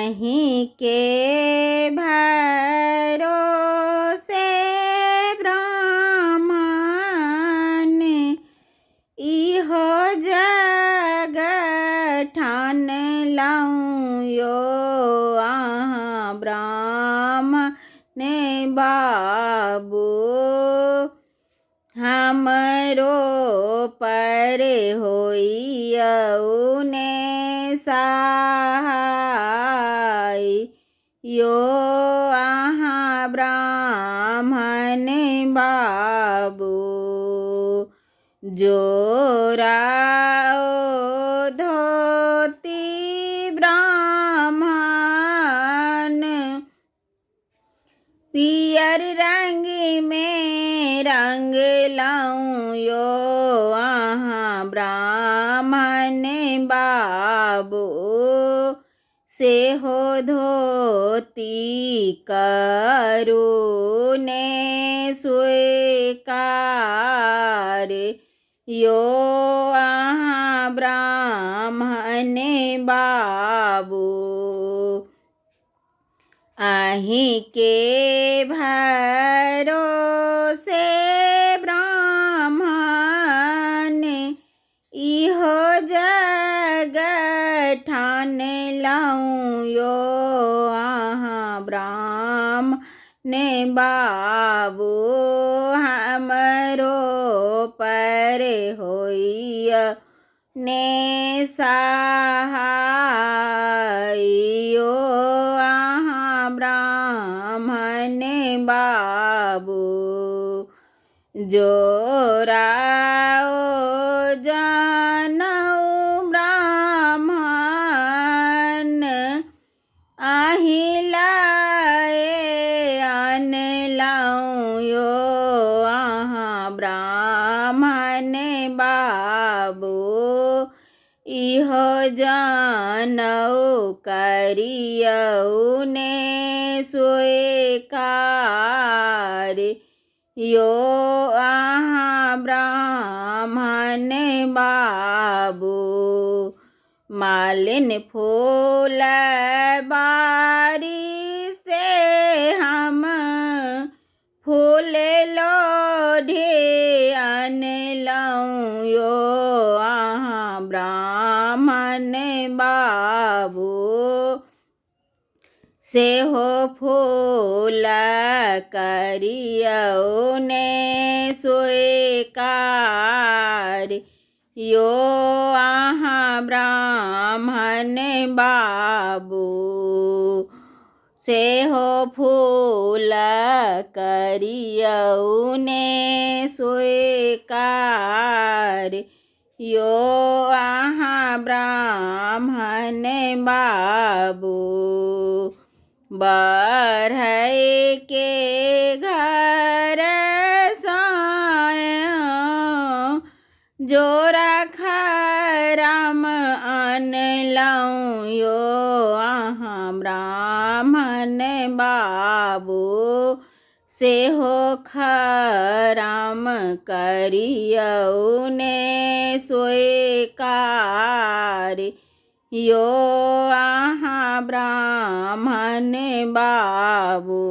અહીં के भरोसे ब्रह्मन इहो जग ठान लऊं यो अहाँ ब्राह्मण बाबू हमरो पर होइयउने सहाय यो अहाँ ब्राह्मण बाबू जोराओ धोती ब्राह्मण पियर रंग में रंग लाऊं यो अहाँ ब्राह्मण बाबू से हो धोती करुने स्वीकार यो अहाँ ब्राह्मण बाबू અહીં के भरोसे ब्राह्मण इहो जग ठान लऊं यो अहाँ ब्राह्मण बाबू हमरो पर होइय ने सहाय यो ब्राह्मण बाबू जोराओ जनऊ ब्राह्मण আহিલાએ અન લાऊं यो अहाँ ब्राह्मण बाबू इहो जनऊ करियउने स्वीकार यो अहाँ ब्राह्मण बाबू मालिन फूल बारी से हम फूल लोढ़े अन लाऊं यो अहाँ ब्राह्मण बाबू से हो फूल करियउने स्वीकार यो अहाँ ब्राह्मण बाबू से हो फूल करियउने स्वीकार यो अहाँ ब्राह्मण बाबू बढ़ई के घर साया जोरा खराम अन लाऊं यो अहाँ ब्राह्मण बाबू से हो खराम करियउने स्वीकार यो अहाँ ब्राह्मण बाबू।